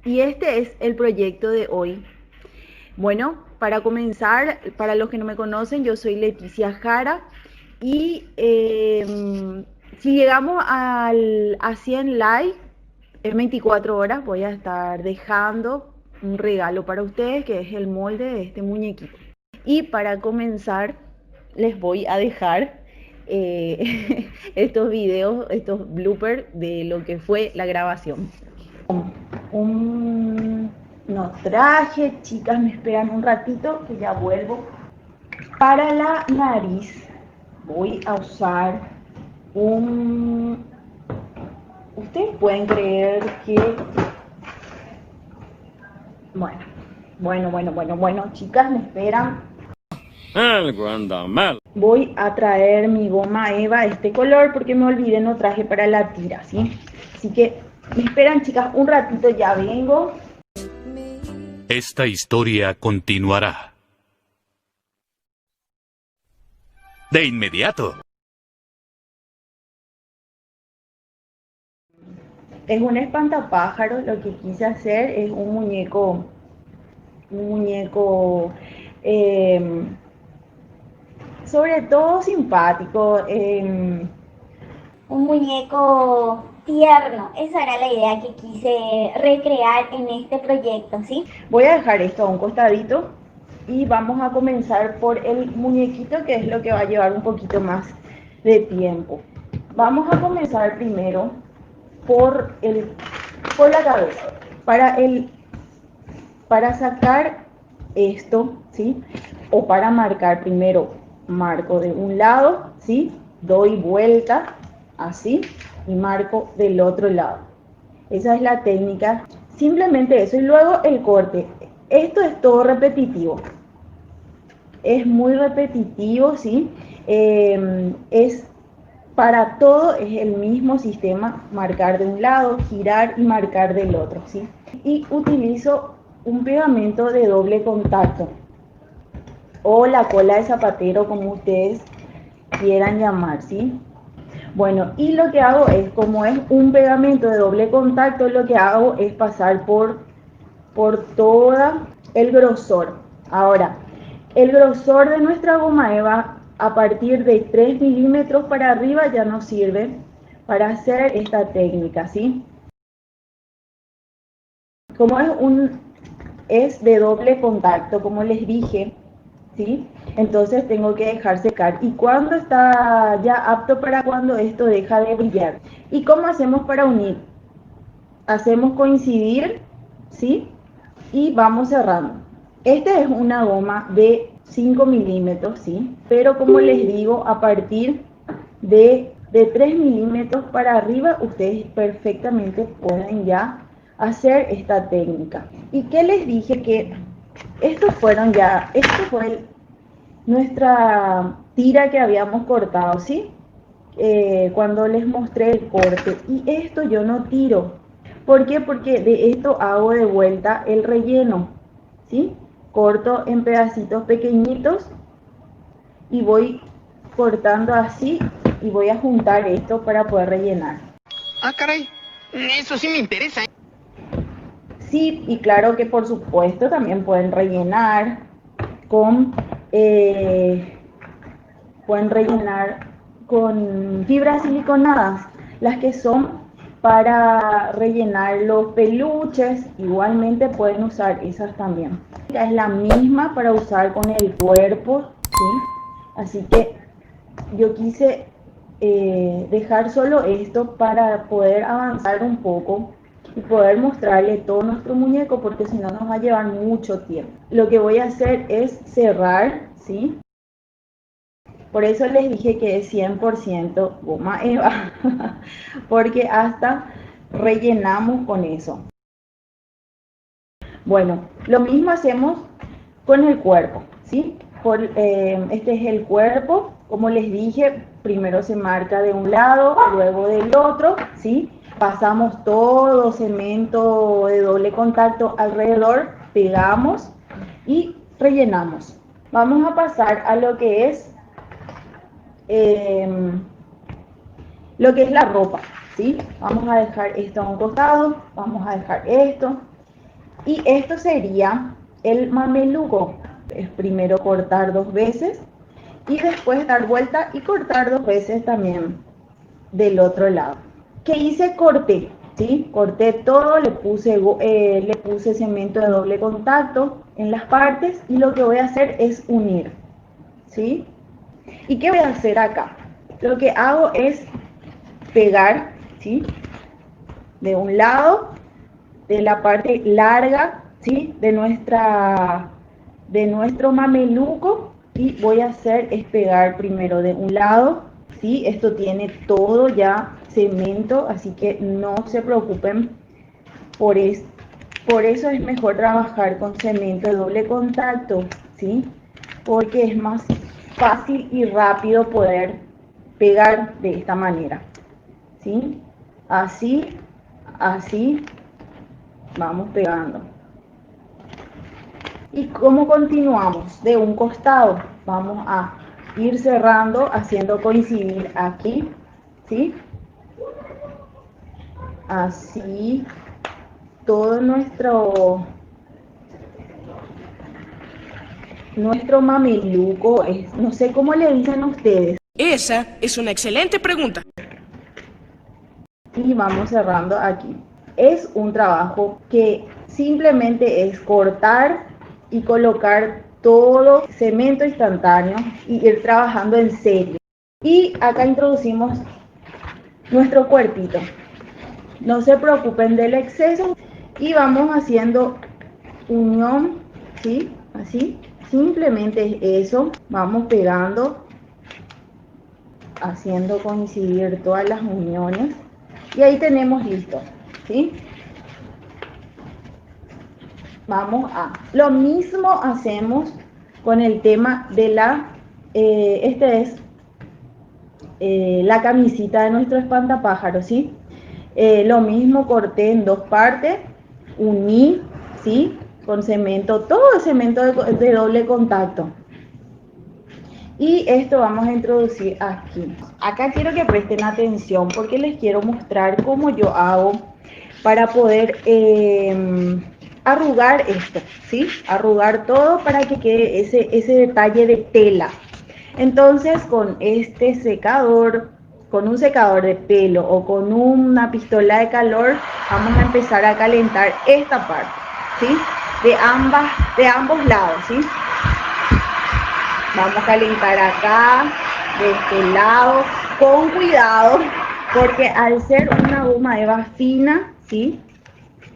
Y este es el proyecto de hoy. Bueno, para comenzar, para los que no me conocen, yo soy Leticia Jara y si llegamos a 100 likes en 24 horas voy a estar dejando un regalo para ustedes que es el molde de este muñequito. Y para comenzar les voy a dejar estos videos, estos bloopers de lo que fue la grabación. Un, no traje, chicas, me esperan un ratito que ya vuelvo. Para la nariz voy a usar un... Ustedes pueden creer que... Bueno, chicas, me esperan. Algo anda mal. Voy a traer mi goma eva este color porque me olvidé, no traje para la tira, ¿sí? Así que me esperan, chicas, un ratito, ya vengo. Esta historia continuará. De inmediato. Es un espantapájaro, lo que quise hacer es un muñeco eh, sobre todo simpático. Un muñeco tierno. Esa era la idea que quise recrear en este proyecto, ¿sí? Voy a dejar esto a un costadito y vamos a comenzar por el muñequito, que es lo que va a llevar un poquito más de tiempo. Vamos a comenzar primero por la cabeza. Para sacar esto, ¿sí? O para marcar, primero marco de un lado, ¿sí? Doy vuelta así y marco del otro lado. Esa es la técnica. Simplemente eso. Y luego el corte. Esto es todo repetitivo. Es muy repetitivo, ¿sí? Es para todo es el mismo sistema, marcar de un lado, girar y marcar del otro, ¿sí? Y utilizo un pegamento de doble contacto o la cola de zapatero, como ustedes quieran llamar, ¿sí? Bueno, y lo que hago es, como es un pegamento de doble contacto, lo que hago es pasar por todo el grosor. Ahora, el grosor de nuestra goma eva a partir de 3 milímetros para arriba ya nos sirve para hacer esta técnica, ¿sí? Como es de doble contacto, como les dije, ¿sí? Entonces tengo que dejar secar. ¿Y cuando está ya apto para cuando esto deja de brillar? ¿Y cómo hacemos para unir? Hacemos coincidir, ¿sí? Y vamos cerrando. Esta es una goma de 5 milímetros, ¿sí? Pero como les digo, a partir de 3 milímetros para arriba, ustedes perfectamente pueden ya hacer esta técnica. ¿Y qué les dije? Que estos fueron ya, esto fue nuestra tira que habíamos cortado, ¿sí? Cuando les mostré el corte. Y esto yo no tiro. ¿Por qué? Porque de esto hago de vuelta el relleno, ¿sí? Corto en pedacitos pequeñitos y voy cortando así y voy a juntar esto para poder rellenar. Ah, caray, eso sí me interesa. Sí, y claro que por supuesto también con eh, pueden rellenar con fibras siliconadas, las que son para rellenar los peluches. Igualmente pueden usar esas también. Es la misma para usar con el cuerpo, ¿sí? Así que yo quise dejar solo esto para poder avanzar un poco y poder mostrarle todo nuestro muñeco, porque si no nos va a llevar mucho tiempo. Lo que voy a hacer es cerrar, ¿sí? Por eso les dije que es 100% goma eva, porque hasta rellenamos con eso. Bueno, lo mismo hacemos con el cuerpo, ¿sí? Este es el cuerpo, como les dije, primero se marca de un lado, luego del otro, ¿sí? Pasamos todo cemento de doble contacto alrededor, pegamos y rellenamos. Vamos a pasar a eh, lo que es la ropa, ¿sí? Vamos a dejar esto a un costado, vamos a dejar esto Y esto sería el mameluco. Es primero cortar 2 veces y después dar vuelta y cortar 2 veces también del otro lado. ¿Qué hice? Corté, ¿sí? Corté todo, le puse cemento de doble contacto en las partes y lo que voy a hacer es unir, ¿sí? ¿Y qué voy a hacer acá? Lo que hago es pegar, ¿sí? De un lado, de la parte larga, ¿sí? De nuestro mameluco, y voy a hacer es pegar primero de un lado, ¿sí? Esto tiene todo ya cemento, así que no se preocupen por eso. Por eso es mejor trabajar con cemento de doble contacto, ¿sí? Porque es más fácil y rápido poder pegar de esta manera, ¿sí? Así, así, vamos pegando. ¿Y cómo continuamos? De un costado, vamos a ir cerrando, haciendo coincidir aquí, ¿sí? Así, todo nuestro mameluco, no sé cómo le dicen ustedes. Esa es una excelente pregunta. Y vamos cerrando aquí. Es un trabajo que simplemente es cortar y colocar todo cemento instantáneo y ir trabajando en serie. Y acá introducimos nuestro cuerpito. No se preocupen del exceso y vamos haciendo unión, ¿sí? Así, simplemente es eso. Vamos pegando, haciendo coincidir todas las uniones. Y ahí tenemos listo, ¿sí? Vamos a... Lo mismo hacemos con el tema de la... la camisita de nuestro espantapájaros, ¿sí? Lo mismo, corté en 2 partes, uní, ¿sí? Con cemento, todo cemento de doble contacto. Y esto vamos a introducir aquí. Acá quiero que presten atención porque les quiero mostrar cómo yo hago para poder arrugar esto, ¿sí? Arrugar todo para que quede ese detalle de tela. Entonces, con este secador, con un secador de pelo o con una pistola de calor, vamos a empezar a calentar esta parte, ¿sí? De ambos lados, ¿sí? Vamos a calentar acá, de este lado, con cuidado, porque al ser una goma eva fina, ¿sí?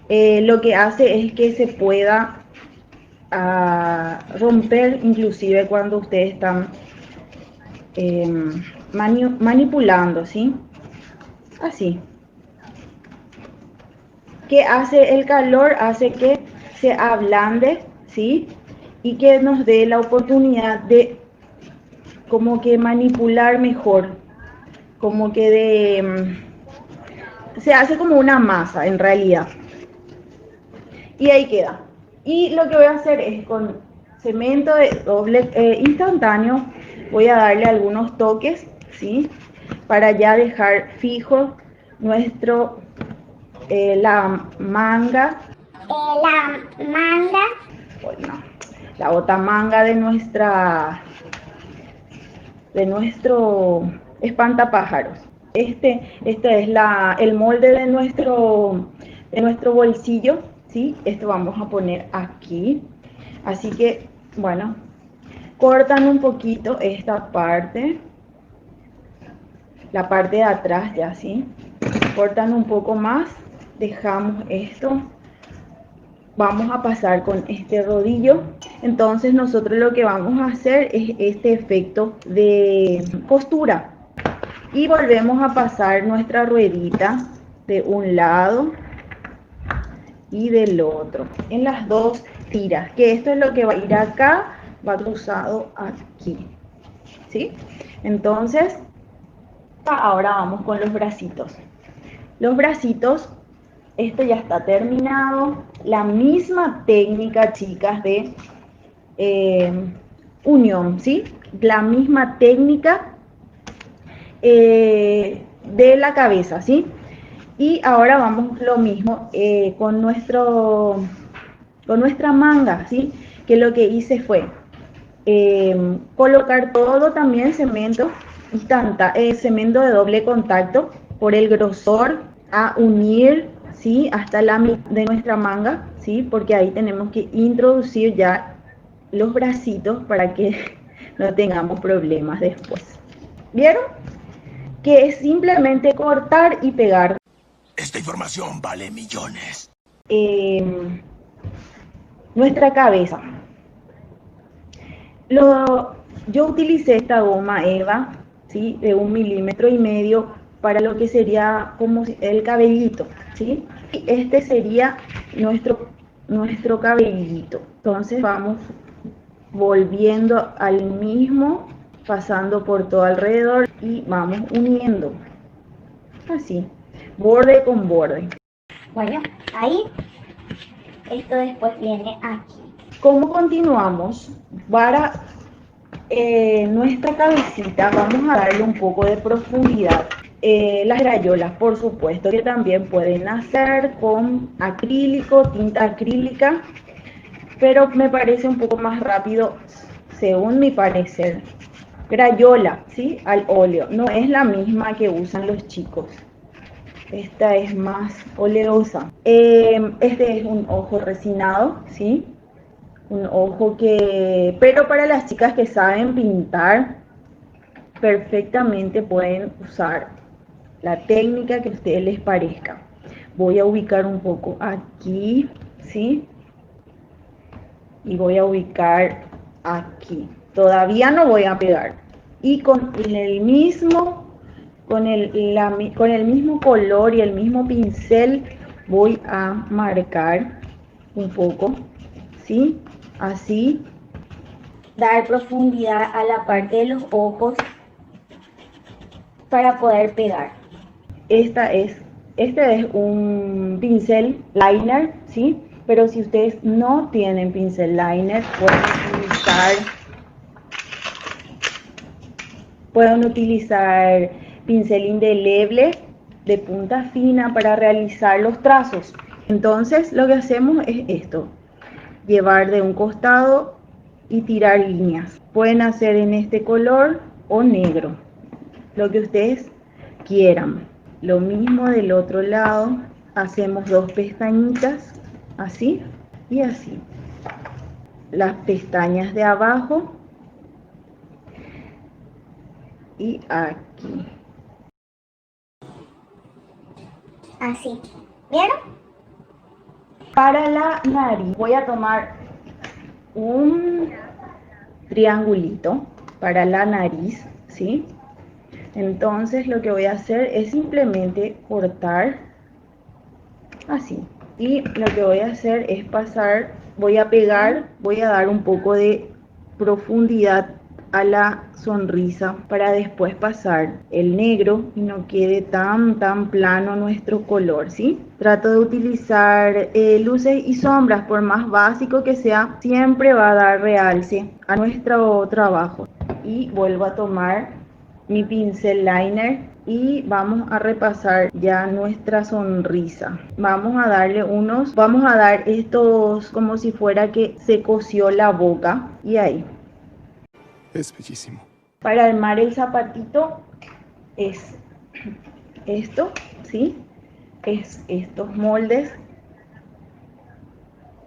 Lo que hace es que se pueda romper inclusive cuando ustedes están manipulando, ¿sí? Así. ¿Qué hace el calor? Hace que se ablande, ¿sí? Y que nos dé la oportunidad de como que manipular mejor, como que se hace como una masa en realidad. Y ahí queda. Y lo que voy a hacer es con cemento de doble instantáneo, voy a darle algunos toques, ¿sí? Para ya dejar fijo nuestro, la manga. Bueno, la otra manga de nuestro espantapájaros. Este es el molde de nuestro bolsillo, ¿sí? Esto vamos a poner aquí. Así que, bueno, cortan un poquito esta parte, la parte de atrás ya, ¿sí? Cortan un poco más, dejamos esto. Vamos a pasar con este rodillo. Entonces nosotros lo que vamos a hacer es este efecto de costura. Y volvemos a pasar nuestra ruedita de un lado y del otro. En las 2 tiras. Que esto es lo que va a ir acá, va cruzado aquí. ¿Sí? Entonces, ahora vamos con los bracitos. Los bracitos... Esto ya está terminado. La misma técnica, chicas, de unión, ¿sí? La misma técnica de la cabeza, ¿sí? Y ahora vamos lo mismo con nuestro con nuestra manga, ¿sí? Que lo que hice fue colocar todo también cemento cemento de doble contacto por el grosor a unir, ¿sí? Hasta la mitad de nuestra manga, ¿sí? Porque ahí tenemos que introducir ya los bracitos para que no tengamos problemas después. ¿Vieron? Que es simplemente cortar y pegar. Esta información vale millones. Nuestra cabeza. Yo utilicé esta goma Eva, ¿sí? De 1,5 milímetros para lo que sería como el cabellito, ¿sí? Y este sería nuestro cabellito. Entonces vamos volviendo al mismo, pasando por todo alrededor y vamos uniendo. Así, borde con borde. Bueno, ahí, esto después viene aquí. ¿Cómo continuamos? Para nuestra cabecita vamos a darle un poco de profundidad. Las crayolas, por supuesto, que también pueden hacer con acrílico, tinta acrílica, pero me parece un poco más rápido, según mi parecer. Crayola, ¿sí? Al óleo, no es la misma que usan los chicos. Esta es más oleosa. Este es un ojo resinado, ¿sí? Un ojo pero para las chicas que saben pintar, perfectamente pueden usar la técnica que a ustedes les parezca. Voy a ubicar un poco aquí, ¿sí? Y voy a ubicar aquí. Todavía no voy a pegar. Y con el mismo color y el mismo pincel voy a marcar un poco, ¿sí? Así, dar profundidad a la parte de los ojos para poder pegar. Este es un pincel liner, ¿sí? Pero si ustedes no tienen pincel liner, pueden utilizar pincel indeleble de punta fina para realizar los trazos. Entonces lo que hacemos es esto: llevar de un costado y tirar líneas. Pueden hacer en este color o negro, lo que ustedes quieran. Lo mismo del otro lado, hacemos 2 pestañitas, así y así. Las pestañas de abajo y aquí. Así, ¿vieron? Para la nariz voy a tomar un triangulito para la nariz, ¿sí? Entonces lo que voy a hacer es simplemente cortar así. Y lo que voy a hacer es voy a dar un poco de profundidad a la sonrisa para después pasar el negro y no quede tan plano nuestro color, ¿sí? Trato de utilizar luces y sombras, por más básico que sea, siempre va a dar realce a nuestro trabajo. Y vuelvo a tomar mi pincel liner y vamos a repasar ya nuestra sonrisa. Vamos a dar estos como si fuera que se cosió la boca y ahí. Es bellísimo. Para armar el zapatito es esto, ¿sí? Es estos moldes.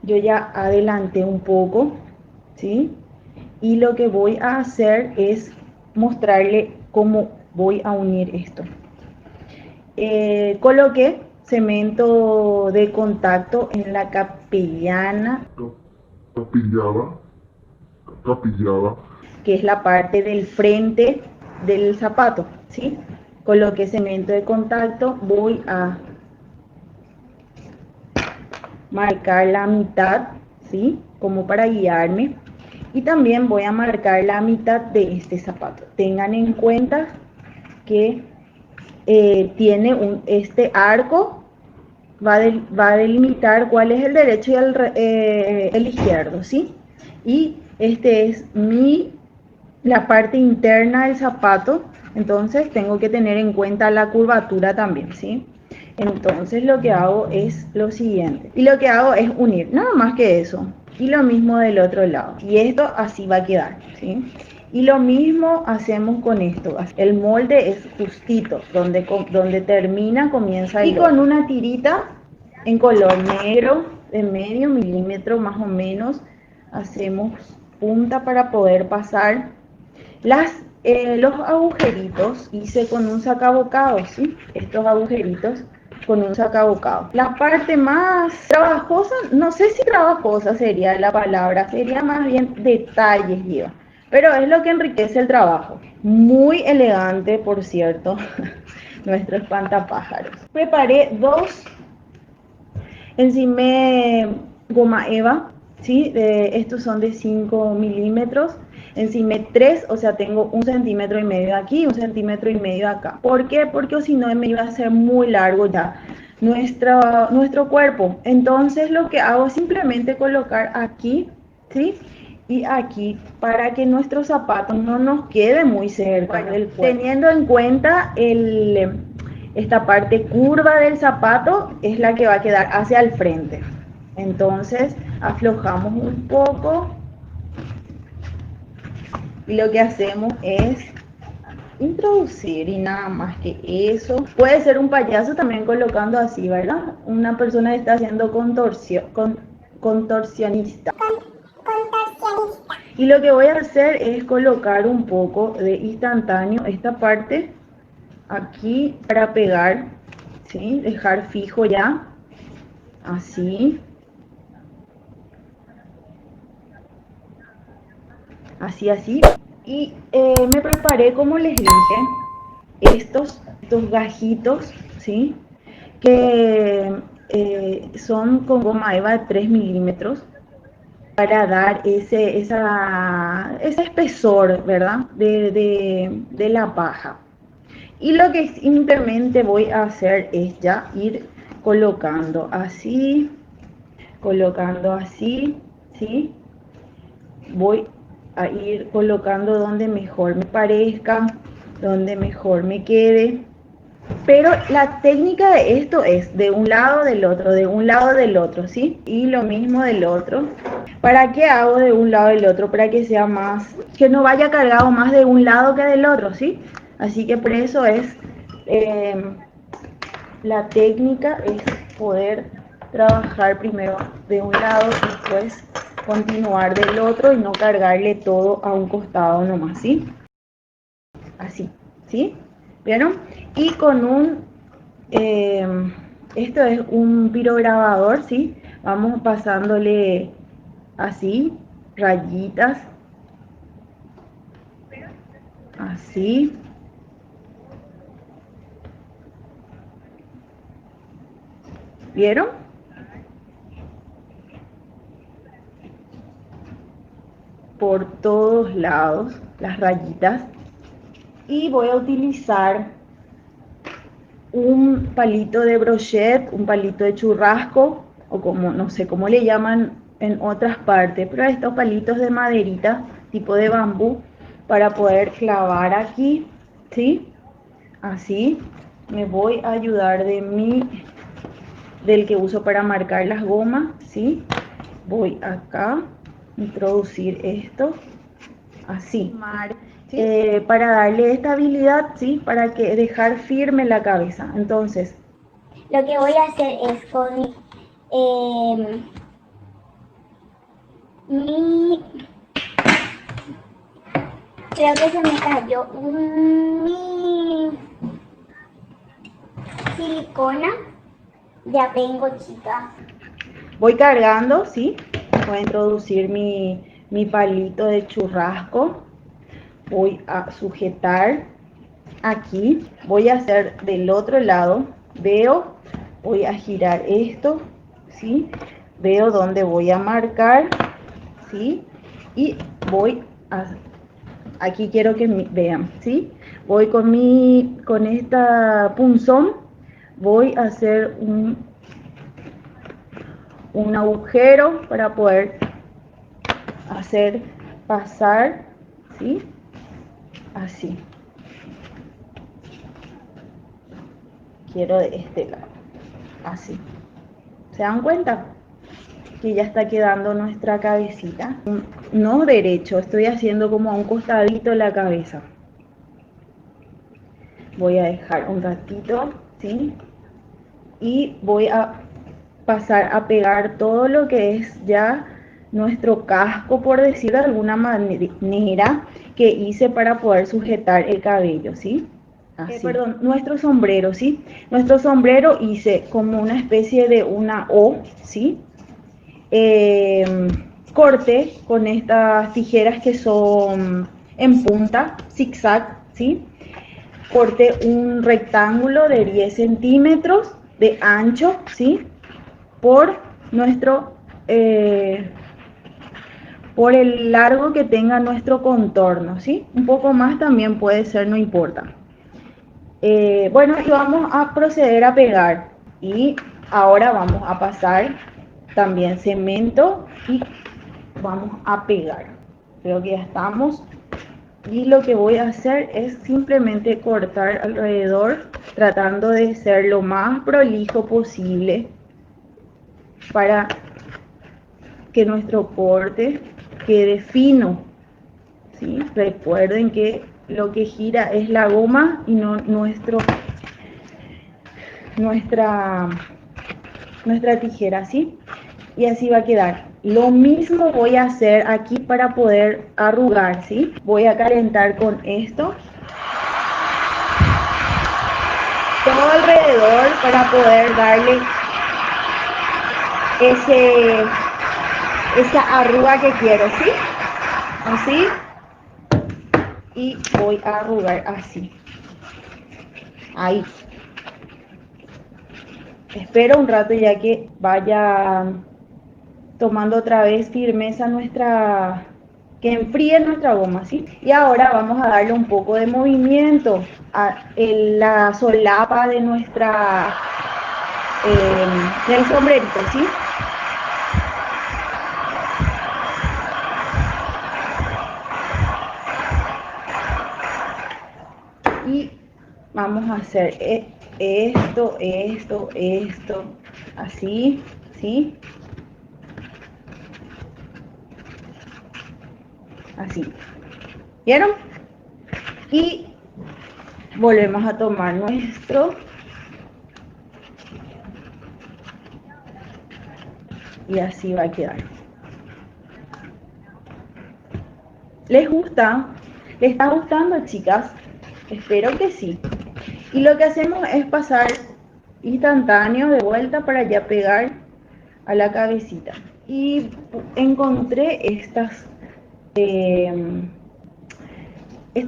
Yo ya adelanté un poco, ¿sí? Y lo que voy a hacer es mostrarle cómo voy a unir esto. Coloqué cemento de contacto en la capillana, que es la parte del frente del zapato, ¿sí? Coloqué cemento de contacto, voy a marcar la mitad, ¿sí? Como para guiarme. Y también voy a marcar la mitad de este zapato. Tengan en cuenta que tiene este arco, va a delimitar cuál es el derecho y el izquierdo, ¿sí? Y este es la parte interna del zapato, entonces tengo que tener en cuenta la curvatura también, ¿sí? Entonces lo que hago es lo siguiente. Y lo que hago es unir, nada más que eso. Y lo mismo del otro lado. Y esto así va a quedar, ¿sí? Y lo mismo hacemos con esto. El molde es justito, donde termina, comienza. Y con una tirita en color negro de medio milímetro más o menos, hacemos punta para poder pasar los agujeritos. Hice con un sacabocado, ¿sí? Estos agujeritos con un sacabocado. La parte más trabajosa, no sé si trabajosa sería la palabra, sería más bien detalles lleva, pero es lo que enriquece el trabajo. Muy elegante, por cierto, nuestro espantapájaros. Preparé dos encimé goma eva, ¿sí? Estos son de 5 milímetros. Encimé 3, o sea, tengo 1,5 centímetros aquí, 1,5 centímetros acá. ¿Por qué? Porque si no me iba a ser muy largo ya nuestro cuerpo. Entonces lo que hago es simplemente colocar aquí, ¿sí? Y aquí, para que nuestro zapato no nos quede muy cerca del cuerpo. Teniendo en cuenta esta parte curva del zapato es la que va a quedar hacia el frente. Entonces aflojamos un poco y lo que hacemos es introducir y nada más que eso. Puede ser un payaso también colocando así, ¿verdad? Una persona que está haciendo contorsionista. Y lo que voy a hacer es colocar un poco de instantáneo esta parte aquí para pegar, ¿sí? Dejar fijo ya, así. Así. Y me preparé, como les dije, estos gajitos, ¿sí? Que son con goma eva de 3 milímetros para dar ese espesor, ¿verdad? De la paja. Y lo que simplemente voy a hacer es ya ir colocando así, ¿sí? Voy a ir colocando donde mejor me parezca, donde mejor me quede. Pero la técnica de esto es de un lado del otro, de un lado del otro, ¿sí? Y lo mismo del otro. ¿Para qué hago de un lado del otro? Para que sea más, que no vaya cargado más de un lado que del otro, ¿sí? Así que por eso es, la técnica es poder trabajar primero de un lado y después continuar del otro y no cargarle todo a un costado nomás, ¿sí? Así, ¿sí? ¿Vieron? Y con esto es un pirograbador, ¿sí? Vamos pasándole así, rayitas, así. ¿Vieron? Por todos lados las rayitas. Y voy a utilizar un palito de brochet, un palito de churrasco, o como no sé cómo le llaman en otras partes, pero estos palitos de maderita tipo de bambú para poder clavar aquí, ¿sí? Así. Me voy a ayudar del que uso para marcar las gomas, ¿sí? Voy acá, introducir esto, así, ¿sí? Para darle estabilidad, ¿sí? Para que dejar firme la cabeza. Entonces, lo que voy a hacer es con creo que se me cayó mi silicona. Ya tengo, chicas. Voy cargando, ¿sí? Voy a introducir mi palito de churrasco. Voy a sujetar aquí. Voy a hacer del otro lado. Veo, voy a girar esto, ¿sí? Veo dónde voy a marcar, ¿sí? Y voy a... Aquí quiero que vean, ¿sí? Voy con esta punzón, voy a hacer un agujero para poder hacer pasar, ¿sí? Así. Quiero de este lado. así. ¿Se dan cuenta? Que ya está quedando nuestra cabecita. No derecho, estoy haciendo como a un costadito la cabeza. Voy a dejar un ratito, ¿sí? Y voy a pasar a pegar todo lo que es ya nuestro casco, por decir de alguna manera, que hice para poder sujetar el cabello, ¿sí? Perdón, nuestro sombrero, ¿sí? Nuestro sombrero hice como una especie de una O, ¿sí? Corte con estas tijeras que son en punta, zigzag, ¿sí? Corté un rectángulo de 10 centímetros de ancho, ¿sí? Por nuestro, por el largo que tenga nuestro contorno, ¿sí? Un poco más también puede ser, no importa. Bueno, y vamos a proceder a pegar. Y ahora vamos a pasar también cemento y vamos a pegar. Creo que ya estamos. Y lo que voy a hacer es simplemente cortar alrededor, tratando de ser lo más prolijo posible para que nuestro corte quede fino, ¿sí? Recuerden que lo que gira es la goma y no nuestra tijera, ¿sí? Y así va a quedar. Lo mismo voy a hacer aquí para poder arrugar, ¿sí? Voy a calentar con esto todo alrededor para poder darle esa arruga que quiero, ¿sí? Así. Y voy a arrugar así. Ahí. Espero un rato ya que vaya tomando otra vez firmeza que enfríe nuestra goma, ¿sí? Y ahora vamos a darle un poco de movimiento a la solapa de del sombrerito, ¿sí? Y vamos a hacer esto, así, ¿sí? Así. ¿Vieron? Y volvemos a tomar nuestro. Y así va a quedar. ¿Les gusta? ¿Les está gustando, chicas? Espero que sí. Y lo que hacemos es pasar instantáneo de vuelta para ya pegar a la cabecita. Y encontré estos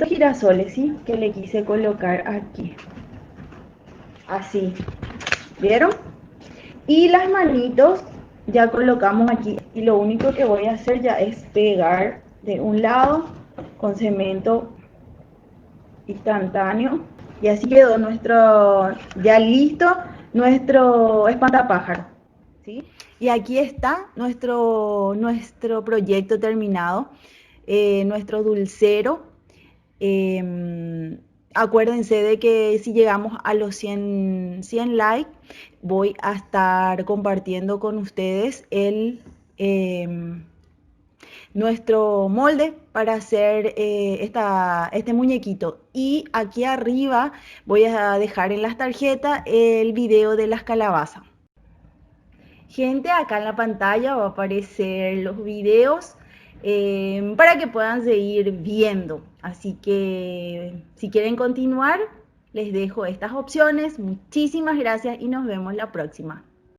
girasoles, ¿sí? Que le quise colocar aquí. Así. ¿Vieron? Y las manitos ya colocamos aquí. Y lo único que voy a hacer ya es pegar de un lado con cemento instantáneo. Y así quedó ya listo nuestro espantapájaro, ¿sí? Y aquí está nuestro proyecto terminado, nuestro dulcero. Acuérdense de que si llegamos a los 100 likes, voy a estar compartiendo con ustedes nuestro molde para hacer este muñequito. Y aquí arriba voy a dejar en las tarjetas el video de las calabazas. Gente, acá en la pantalla va a aparecer los videos para que puedan seguir viendo. Así que si quieren continuar, les dejo estas opciones. Muchísimas gracias y nos vemos la próxima.